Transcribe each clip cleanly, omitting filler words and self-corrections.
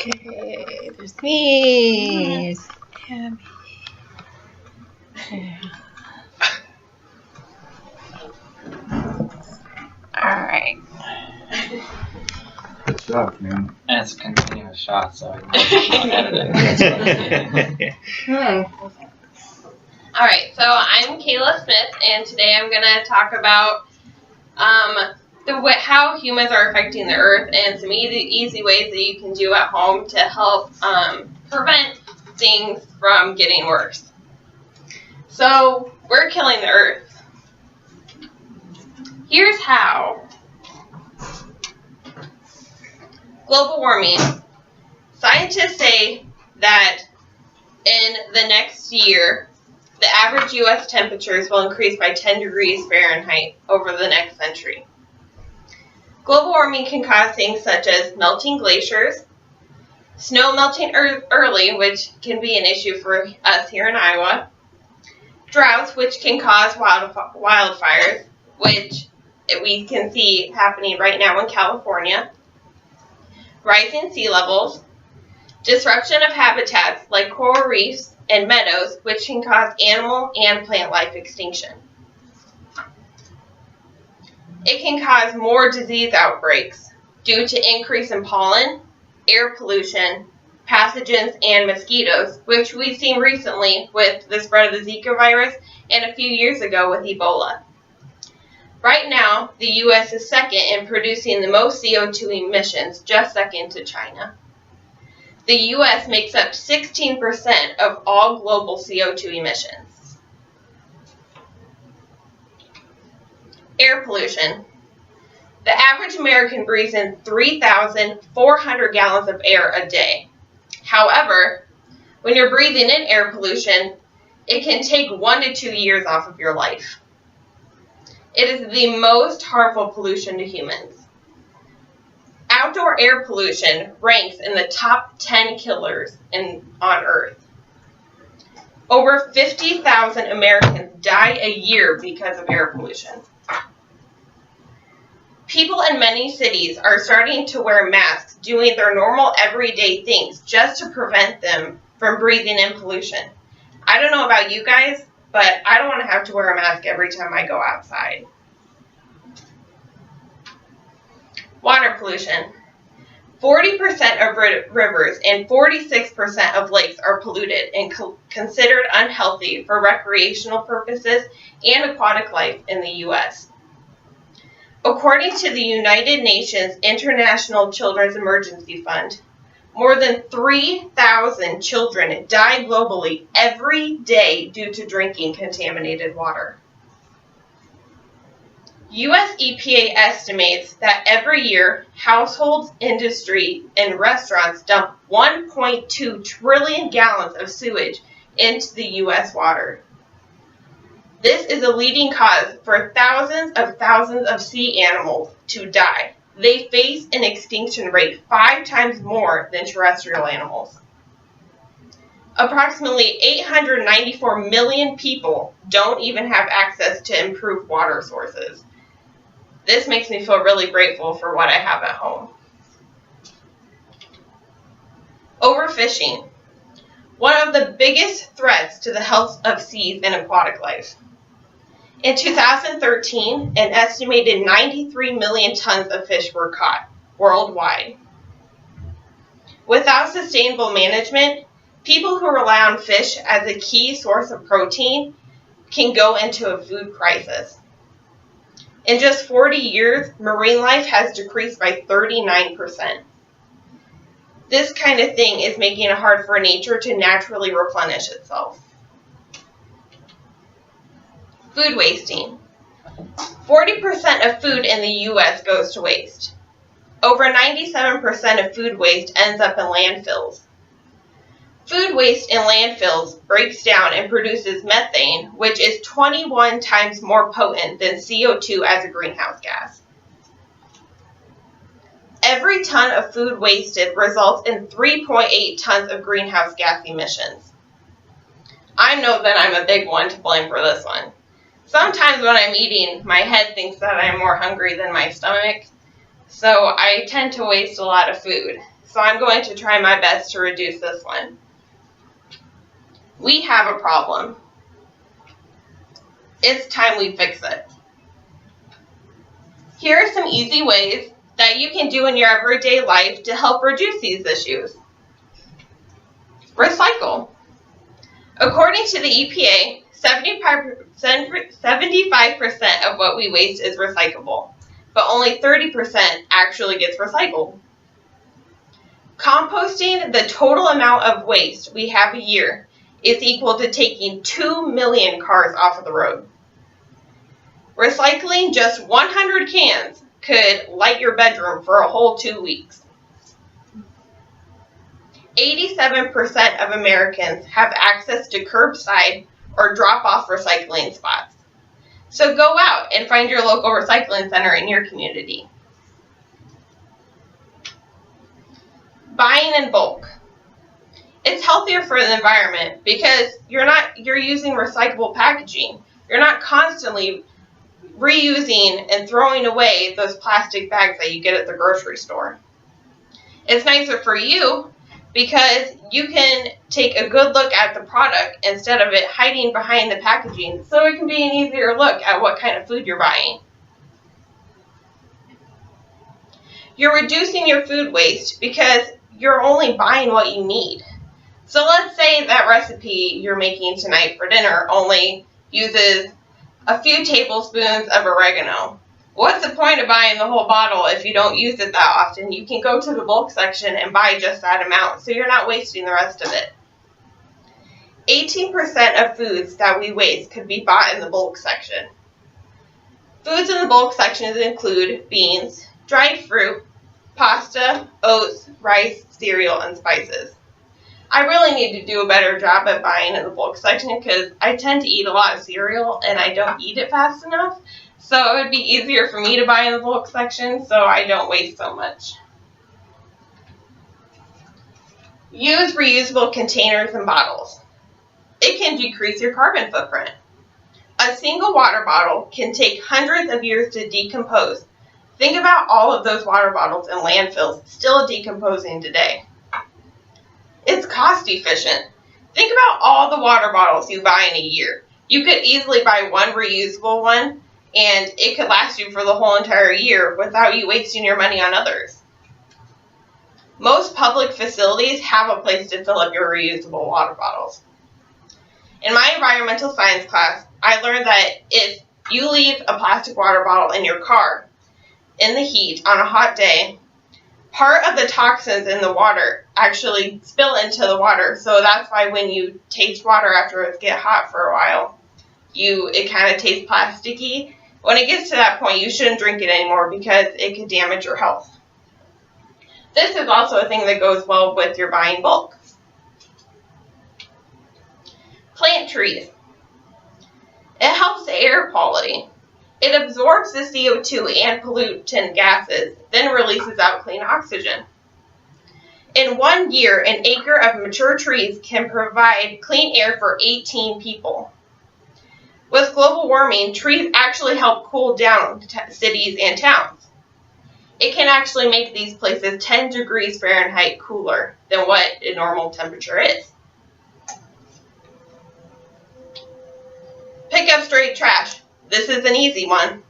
Okay, there's me. There's Abby. Alright. Good stuff, man. And it's a continuous shot, so I can edit it. Alright, so I'm Kayla Smith, and today I'm going to talk about how humans are affecting the earth and some easy ways that you can do at home to help prevent things from getting worse. So, we're killing the earth. Here's how. Global warming. Scientists say that in the next year, the average U.S. temperatures will increase by 10 degrees Fahrenheit over the next century. Global warming can cause things such as melting glaciers, snow melting early, which can be an issue for us here in Iowa, droughts, which can cause wildfires, which we can see happening right now in California, rising sea levels, disruption of habitats like coral reefs and meadows, which can cause animal and plant life extinction. It can cause more disease outbreaks due to increase in pollen, air pollution, pathogens, and mosquitoes, which we've seen recently with the spread of the Zika virus and a few years ago with Ebola. Right now, the U.S. is second in producing the most CO2 emissions, just second to China. The U.S. makes up 16% of all global CO2 emissions. Air pollution. The average American breathes in 3,400 gallons of air a day. However, when you're breathing in air pollution, it can take 1 to 2 years off of your life. It is the most harmful pollution to humans. Outdoor air pollution ranks in the top 10 killers on Earth. Over 50,000 Americans die a year because of air pollution. People in many cities are starting to wear masks, doing their normal everyday things just to prevent them from breathing in pollution. I don't know about you guys, but I don't want to have to wear a mask every time I go outside. Water pollution. 40% of rivers and 46% of lakes are polluted and considered unhealthy for recreational purposes and aquatic life in the U.S. According to the United Nations International Children's Emergency Fund, more than 3,000 children die globally every day due to drinking contaminated water. U.S. EPA estimates that every year, households, industry, and restaurants dump 1.2 trillion gallons of sewage into the U.S. water. This is a leading cause for thousands of sea animals to die. They face an extinction rate 5 times more than terrestrial animals. Approximately 894 million people don't even have access to improved water sources. This makes me feel really grateful for what I have at home. Overfishing. One of the biggest threats to the health of seas and aquatic life. In 2013, an estimated 93 million tons of fish were caught worldwide. Without sustainable management, people who rely on fish as a key source of protein can go into a food crisis. In just 40 years, marine life has decreased by 39%. This kind of thing is making it hard for nature to naturally replenish itself. Food wasting. 40% of food in the U.S. goes to waste. Over 97% of food waste ends up in landfills. Food waste in landfills breaks down and produces methane, which is 21 times more potent than CO2 as a greenhouse gas. Every ton of food wasted results in 3.8 tons of greenhouse gas emissions. I know that I'm a big one to blame for this one. Sometimes when I'm eating, my head thinks that I'm more hungry than my stomach, so I tend to waste a lot of food. so I'm going to try my best to reduce this one. We have a problem. It's time we fix it. Here are some easy ways that you can do in your everyday life to help reduce these issues. Recycle. According to the EPA, 75% of what we waste is recyclable, but only 30% actually gets recycled. Composting the total amount of waste we have a year is equal to taking 2 million cars off of the road. Recycling just 100 cans could light your bedroom for a whole 2 weeks. 87% of Americans have access to curbside or drop-off recycling spots. So go out and find your local recycling center in your community. Buying in bulk. It's healthier for the environment because you're using recyclable packaging. You're not constantly reusing and throwing away those plastic bags that you get at the grocery store. It's nicer for you because you can take a good look at the product instead of it hiding behind the packaging, so it can be an easier look at what kind of food you're buying. You're reducing your food waste because you're only buying what you need. So let's say that recipe you're making tonight for dinner only uses a few tablespoons of oregano. What's the point of buying the whole bottle if you don't use it that often? You can go to the bulk section and buy just that amount, so you're not wasting the rest of it. 18% of foods that we waste could be bought in the bulk section. Foods in the bulk section include beans, dried fruit, pasta, oats, rice, cereal, and spices. I really need to do a better job at buying in the bulk section because I tend to eat a lot of cereal and I don't eat it fast enough. So it would be easier for me to buy in the bulk section so I don't waste so much. Use reusable containers and bottles. It can decrease your carbon footprint. A single water bottle can take hundreds of years to decompose. Think about all of those water bottles in landfills still decomposing today. It's cost efficient. Think about all the water bottles you buy in a year. You could easily buy one reusable one, and it could last you for the whole entire year without you wasting your money on others. Most public facilities have a place to fill up your reusable water bottles. In my environmental science class, I learned that if you leave a plastic water bottle in your car in the heat on a hot day, part of the toxins in the water actually spill into the water. So that's why when you taste water after it gets hot for a while, it kind of tastes plasticky. When it gets to that point, you shouldn't drink it anymore because it could damage your health. This is also a thing that goes well with your buying bulk. Plant trees. It helps the air quality. It absorbs the CO2 and pollutant gases, then releases out clean oxygen. In 1 year, an acre of mature trees can provide clean air for 18 people. With global warming, trees actually help cool down cities and towns. It can actually make these places 10 degrees Fahrenheit cooler than what a normal temperature is. Pick up straight trash. This is an easy one.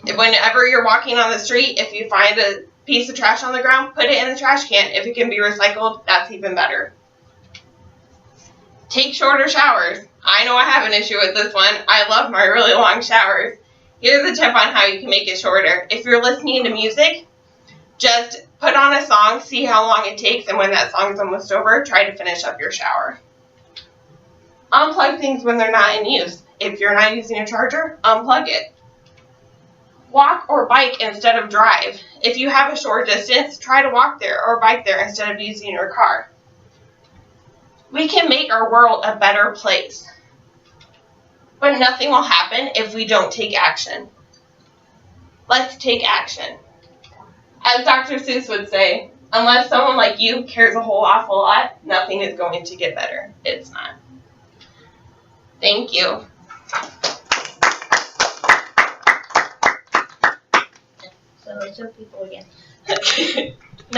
Whenever you're walking on the street, if you find a piece of trash on the ground, put it in the trash can. If it can be recycled, that's even better. Take shorter showers. I know I have an issue with this one. I love my really long showers. Here's a tip on how you can make it shorter. If you're listening to music, just put on a song, see how long it takes, and when that song is almost over, try to finish up your shower. Unplug things when they're not in use. If you're not using a charger, unplug it. Walk or bike instead of drive. If you have a short distance, try to walk there or bike there instead of using your car. We can make our world a better place. But nothing will happen if we don't take action. Let's take action. As Dr. Seuss would say, unless someone like you cares a whole awful lot, nothing is going to get better. It's not. Thank you. So some people again.